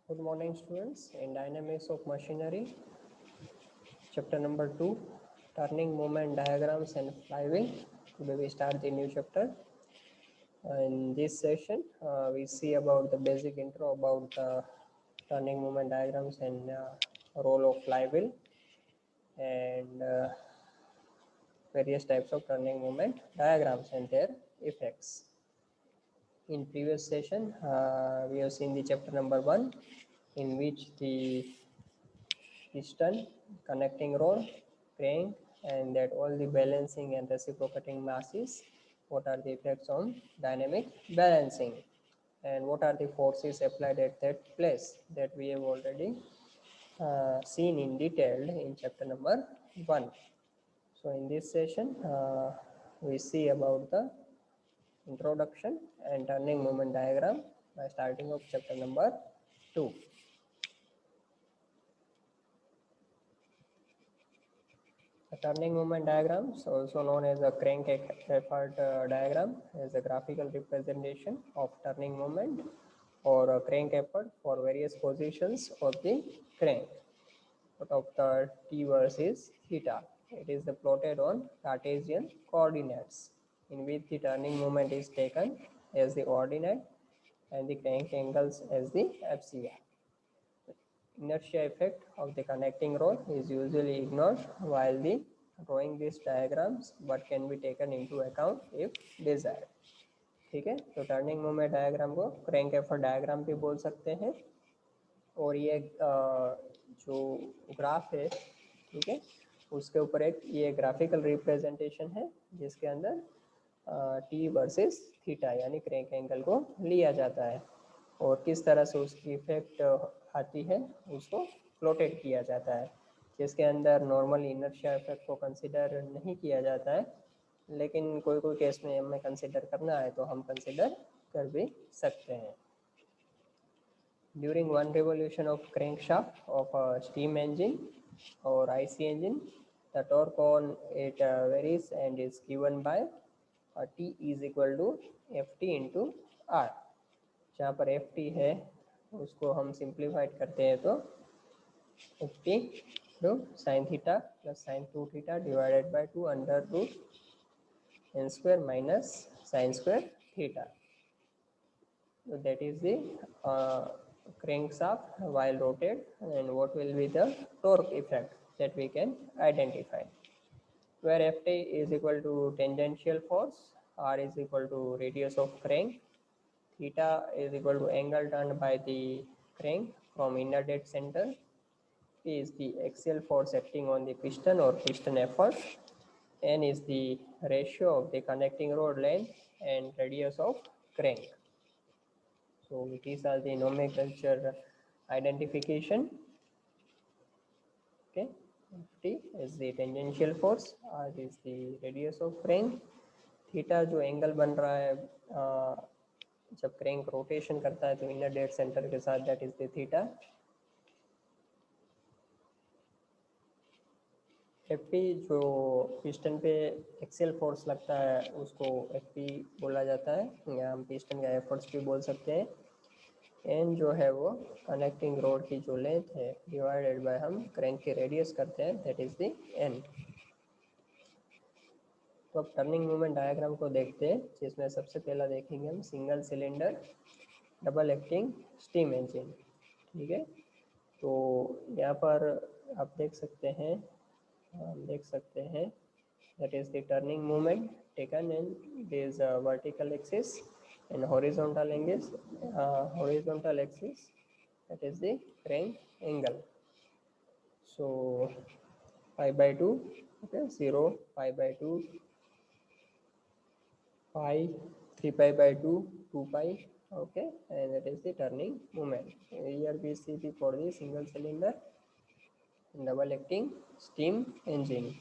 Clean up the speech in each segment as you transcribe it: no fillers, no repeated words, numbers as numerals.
Good morning, students. In Dynamics of Machinery, chapter number 2, Turning Moment Diagrams and Flywheel. Today we start the new chapter. In this session, we see about the basic intro about turning moment diagrams and role of flywheel and various types of turning moment diagrams and their effects. In previous session, we have seen the chapter number 1, in which the piston, connecting rod, crank, and that all the balancing and reciprocating masses, what are the effects on dynamic balancing, and what are the forces applied at that place, that we have already seen in detail in chapter number 1. So in this session, we see about the introduction and turning moment diagram by starting of chapter number 2. The turning moment diagrams, also known as a crank effort diagram, is a graphical representation of turning moment or a crank effort for various positions of the crank of the t versus theta. It is plotted on Cartesian coordinates, in which the turning moment is taken as the ordinate and the crank angles as the epsilon. Inertia effect of the connecting rod is usually ignored while the drawing these diagrams, but can be taken into account if desired. ठीक है, तो turning moment diagram को crank effort diagram भी बोल सकते हैं। और ये जो ग्राफ है, ठीक है, उसके ऊपर एक ये ग्राफिकल रिप्रेजेंटेशन है जिसके अंदर टी वर्सेस थीटा यानी क्रैंक एंगल को लिया जाता है और किस तरह से उसकी इफेक्ट आती है उसको प्लॉटेड किया जाता है, जिसके अंदर नॉर्मल इनर्शिया इफेक्ट को कंसिडर नहीं किया जाता है, लेकिन कोई कोई केस में हमें कंसिडर करना है तो हम कंसिडर कर भी सकते हैं. During one revolution of crankshaft of a steam engine or IC engine, the torque on it varies and is given by T is equal to Ft into R. जहाँ पर Ft है उसको हम सिंप्लीफाइड करते हैं तो Ft into sin theta plus sin 2 theta divided by 2 under root n square minus sin square theta. So that is the crankshaft while rotated, and what will be the torque effect that we can identify, where Ft is equal to tangential force, R is equal to radius of crank, theta is equal to angle turned by the crank from inner dead center, P is the axial force acting on the piston or piston effort, N is the ratio of the connecting rod length and radius of crank. So these are the nomenclature identification. Okay, T is the tangential force, R is the radius of crank, theta जो angle बन रहा है जब crank rotation करता है तो inner dead centre के साथ, that is the theta. Ft जो पिस्टन पे एक्सियल फोर्स लगता है उसको Ft बोला जाता है, या हम पिस्टन का एफर्ट्स भी बोल सकते हैं. एन जो है वो कनेक्टिंग रोड की जो लेंथ है डिवाइडेड बाय हम क्रैंक की रेडियस करते हैं, दैट इज द एन. तो अब टर्निंग मूवमेंट डायग्राम को देखते हैं, जिसमें सबसे पहला देखेंगे हम single cylinder double acting steam engine. ठीक है, तो यहाँ पर आप देख सकते हैं that is the turning moment taken in this vertical axis and horizontal axis, that is the crank angle. So pi by 2, okay, 0, pi by 2, pi, 3 pi by 2, 2 pi, okay, and that is the turning moment. Here we see the for the single cylinder double acting steam engine.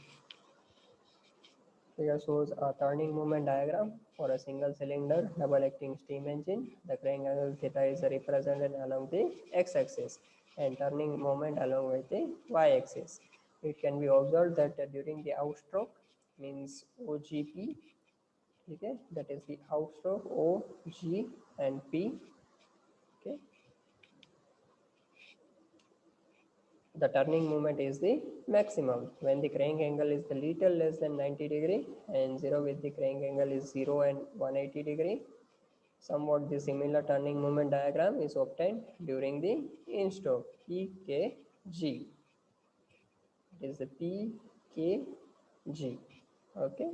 Here shows a turning moment diagram for a single cylinder double acting steam engine. The crank angle theta is represented along the x-axis and turning moment along with the y-axis. It can be observed that during the outstroke, means OGP, okay, that is the outstroke O, G and P, okay, the turning moment is the maximum when the crank angle is a little less than 90 degree and 0 with the crank angle is 0 and 180 degree. Somewhat the similar turning moment diagram is obtained during the in-stroke PKG. It is the PKG. Okay.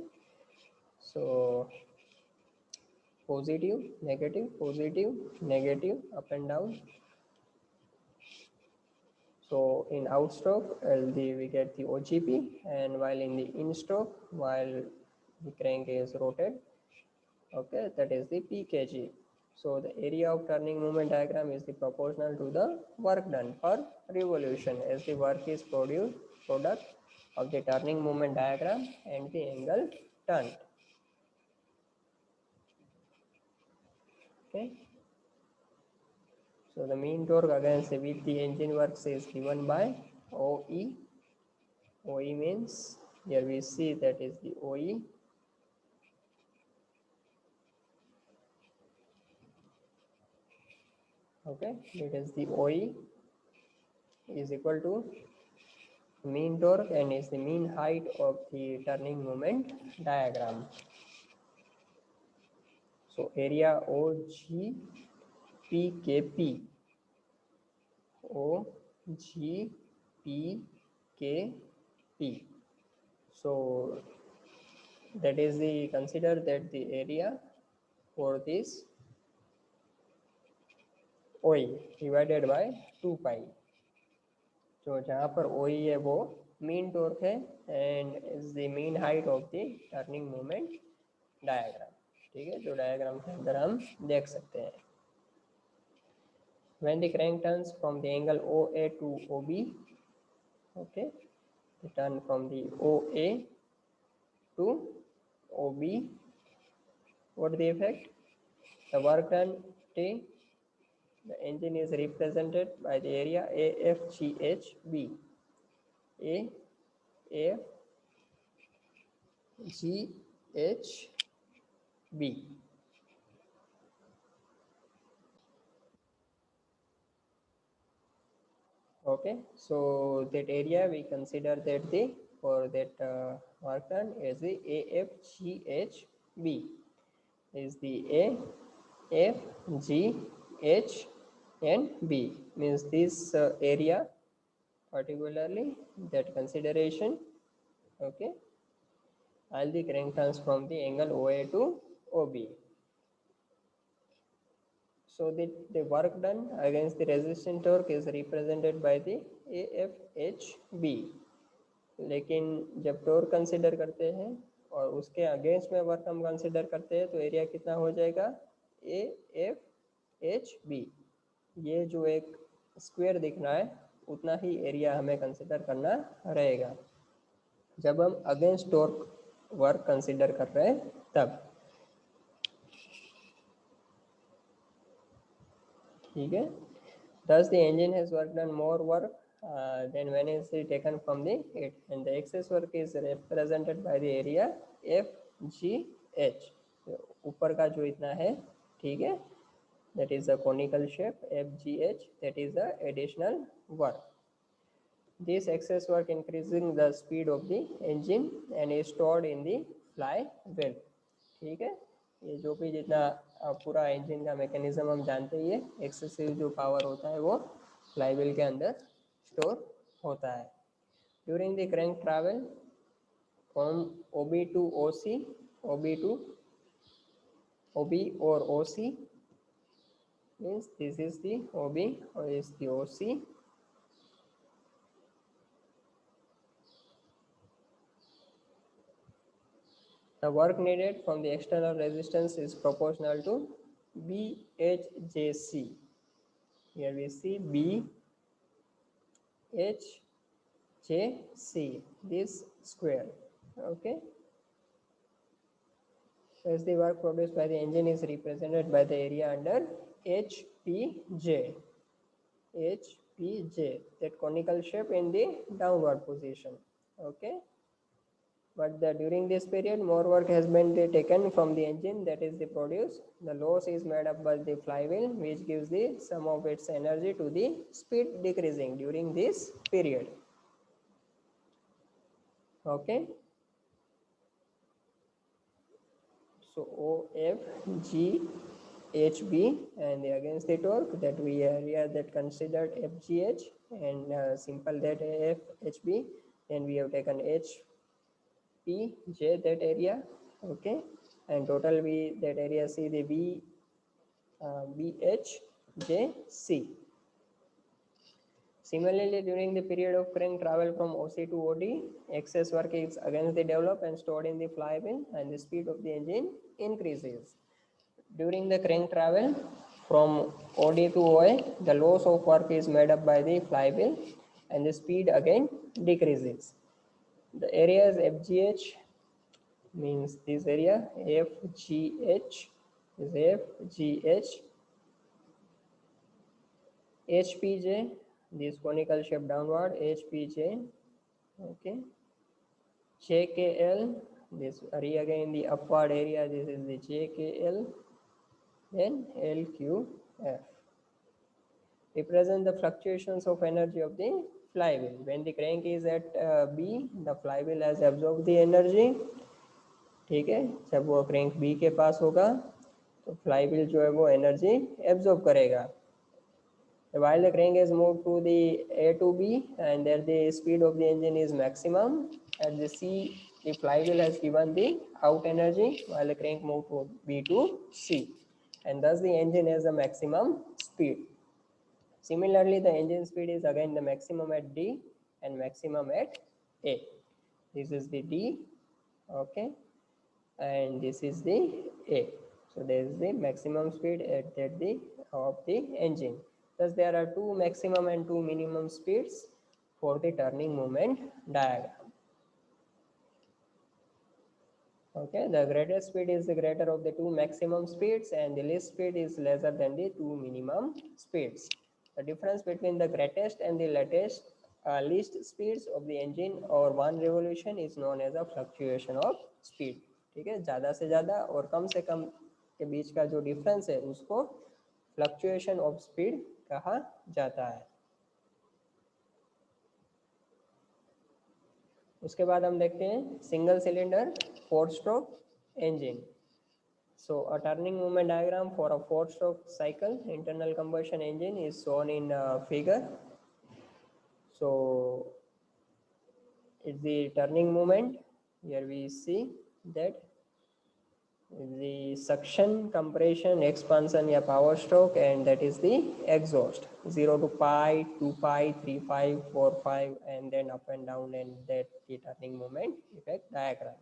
So positive, negative, up and down. So in outstroke, we get the OGP, and while in the in-stroke, while the crank is rotated, okay, that is the PKG. So the area of turning moment diagram is the proportional to the work done per revolution, as the work is product of the turning moment diagram and the angle turned. Okay. So the mean torque against with the engine works is given by OE. OE means here we see that is the OE. Okay, it is the OE is equal to mean torque and is the mean height of the turning moment diagram. So area OGPKP, OGPKP. So that is the consider that the area for this OE divided by 2 pi. तो जहाँ पर OE है वो mean torque है and is the mean height of the turning moment diagram. ठीक है, जो diagram के अंदर हम देख सकते हैं. When the crank turns from the angle OA to OB, okay, the turn from the OA to OB, what the effect? The work done T. The engine is represented by the area AFGHB. AFGHB. Okay, so that area we consider that the for that work done is the AFGHB is the AFGH and B means this area particularly that consideration. Okay, all the crank turns from the angle OA to OB. So the work done against the resistance torque is represented by the AFHB. लेकिन जब torque consider करते हैं और उसके against में work हम consider करते हैं तो एरिया कितना हो जाएगा AFHB. ये जो एक स्क्वायर दिख रहा है उतना ही एरिया हमें कंसिडर करना रहेगा जब हम अगेंस्ट टॉर्क वर्क कंसिडर कर रहे हैं तब. ठीक है. Thus the engine has worked on more work than when it is taken from the it, and the excess work is represented by the area FGH. ऊपर का जो इतना है, ठीक है, that is a conical shape FGH, that is the additional work. This excess work increasing the speed of the engine and is stored in the flywheel. ठीक है, ये जो भी जितना पूरा इंजन का मैकेनिज्म हम जानते ही है, एक्सेसिव जो पावर होता है वो फ्लाईव्हील के अंदर स्टोर होता है. During the crank travel from OB to OC, OB to OB or OC means this is the OB or is the OC. The work needed from the external resistance is proportional to BHJC. Here we see BHJC, this square. Okay. As the work produced by the engine is represented by the area under HPJ. HPJ, that conical shape in the downward position. Okay. But during this period, more work has been taken from the engine, that is the produce. The loss is made up by the flywheel, which gives the sum of its energy to the speed decreasing during this period. Okay. So OFG HB, and against the torque that we area that considered FGH, and simple that AFHB, then we have taken HPJ that area. Okay, and total we that area see the BHJC. Similarly, during the period of crank travel from OC to OD, excess work is against the develop and stored in the flywheel, and the speed of the engine increases. During the crank travel from OD to OA, the loss of work is made up by the flywheel, and the speed again decreases. The areas FGH means this area, FGH is FGH, HPJ, this conical shape downward, HPJ, okay, JKL, this area again the upward area, this is the JKL, then LQF. Represent the fluctuations of energy of the flywheel. When the crank is at B, the flywheel has absorbed the energy. ठीक है, जब वो crank B के पास होगा तो flywheel जो है वो energy absorb करेगा. While the crank is moved to the A to B, and there the speed of the engine is maximum. At the C, the flywheel has given the out energy, while the crank moved to B to C, and thus the engine has a maximum speed. Similarly, the engine speed is again the maximum at D and maximum at A. This is the D, okay, and this is the A. So there is the maximum speed at the of the engine. Thus, there are two maximum and two minimum speeds for the turning moment diagram. Okay, the greatest speed is the greater of the two maximum speeds, and the least speed is lesser than the two minimum speeds. The difference between the greatest and the least speeds of the engine or one revolution is known as a fluctuation of speed. ठीक है, ज़्यादा से ज़्यादा और कम से कम के बीच का जो डिफरेंस है उसको फ्लक्चुएशन ऑफ स्पीड कहा जाता है. उसके बाद हम देखते हैं single cylinder 4-stroke engine. So a turning movement diagram for a 4-stroke cycle internal combustion engine is shown in figure. So it's the turning moment. Here we see that the suction, compression, expansion या power stroke, and that is the exhaust. 0 to pi, 2 pi, 3 pi, 4 pi, and then up and down, and that the turning moment effect diagram.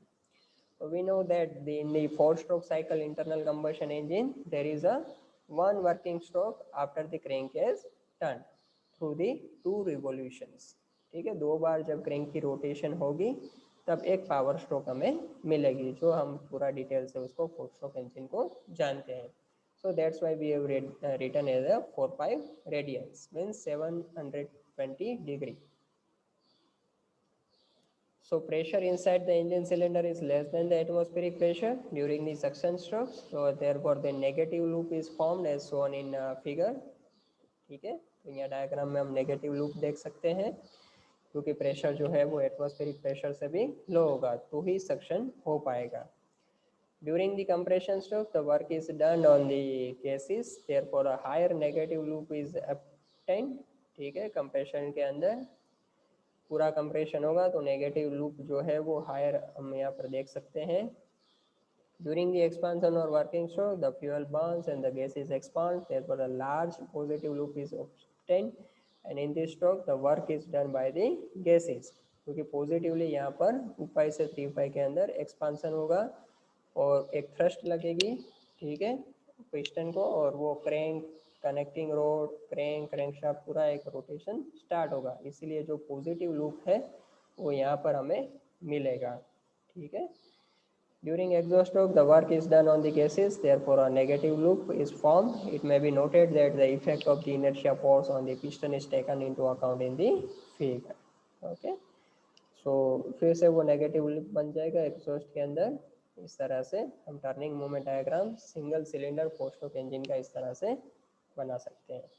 So we know that in the 4-stroke cycle internal combustion engine, there is a one working stroke after the crank is turned through the 2 revolutions. ठीक है, 2 बार जब crank की rotation होगी तब एक power stroke हमें मिलेगी, जो हम पूरा डिटेल से उसको 4-stroke engine को जानते हैं. So that's why we have written as a 4 pi radians, means 720 degree. So pressure inside the engine cylinder is less than the atmospheric pressure during the suction strokes. So therefore the negative loop is formed as shown in figure. ठीक है, तो यहाँ diagram में हम negative loop देख सकते हैं, क्योंकि प्रेशर जो है वो एटमॉस्फेरिक प्रेशर से भी लो होगा तो ही सक्शन हो पाएगा. During the compression stroke, the work is done on the gases, therefore a higher negative loop is obtained. ठीक है, कंप्रेशन के अंदर पूरा कंप्रेशन होगा तो नेगेटिव लूप जो है वो हायर हम यहाँ पर देख सकते हैं. During the expansion or working stroke, the fuel burns and the gases expand, therefore a large positive loop is obtained, and in this stroke the work is done by the gases, क्योंकि positively यहाँ पर 2 पाई से 3 पाई के अंदर expansion होगा और एक thrust लगेगी, ठीक है, पिस्टन को, और वो क्रैंक, कनेक्टिंग रोड, क्रैंकशाफ्ट पूरा एक रोटेशन स्टार्ट होगा. इसीलिए जो पॉजिटिव लूप है वो यहाँ पर हमें मिलेगा. ठीक है. During exhaust stroke, the work is done on the gases, therefore a negative loop is formed. It may be noted that the effect of the inertia force on the piston is taken into account in the figure. Okay. सो फिर से वो negative loop बन जाएगा exhaust के अंदर। इस तरह से हम turning moment diagram single cylinder four stroke engine का इस तरह से बना सकते हैं।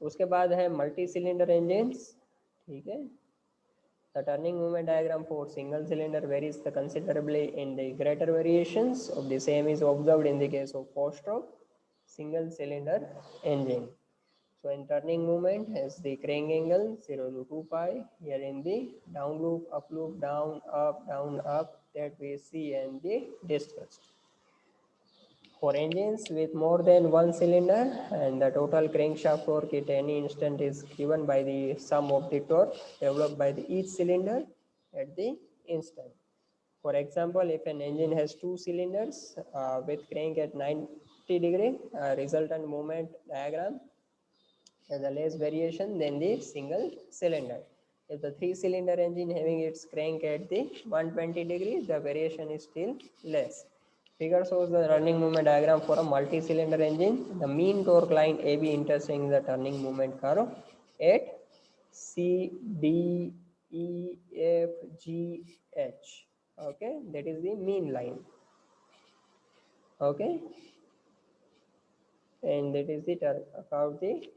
उसके बाद है मल्टी सिलेंडर इंजन्स, ठीक है। The turning movement diagram for single cylinder varies considerably in the greater variations of the same is observed in the case of four-stroke single cylinder engine. So in turning movement has the crank angle 0 to 2 pi. Here in the down loop, up loop, down, up that we see and the discussed. For engines with more than one cylinder and the total crankshaft torque at any instant is given by the sum of the torque developed by each cylinder at the instant. For example, if an engine has two cylinders with crank at 90-degree, resultant movement diagram has a less variation than the single cylinder. If the three-cylinder engine having its crank at the 120-degree, the variation is still less. Figure shows the running movement diagram for a multi-cylinder engine. The mean torque line AB intersecting the turning movement curve at C, D, E, F, G, H. Okay, that is the mean line. Okay, and that is the about the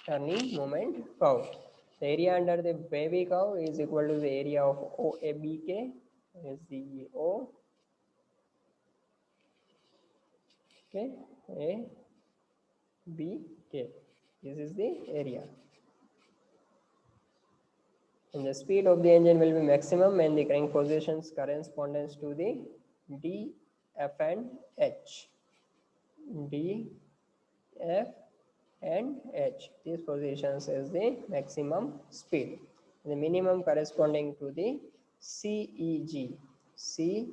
turning moment curve. The area under the baby curve is equal to the area of OABK, is the O, okay, A, B, K. This is the area. And the speed of the engine will be maximum and the crank positions corresponds to the D, F and H. D, F and H. These positions is the maximum speed. The minimum corresponding to the C, E, G. C,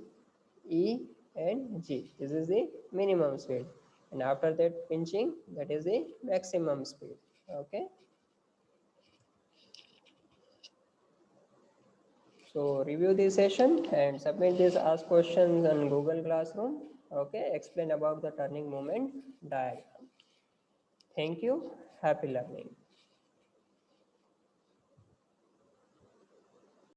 E and G. This is the minimum speed. And after that pinching, that is the maximum speed. Okay. So review this session and submit this ask questions on Google Classroom. Okay. Explain about the turning moment diagram. Thank you. Happy learning.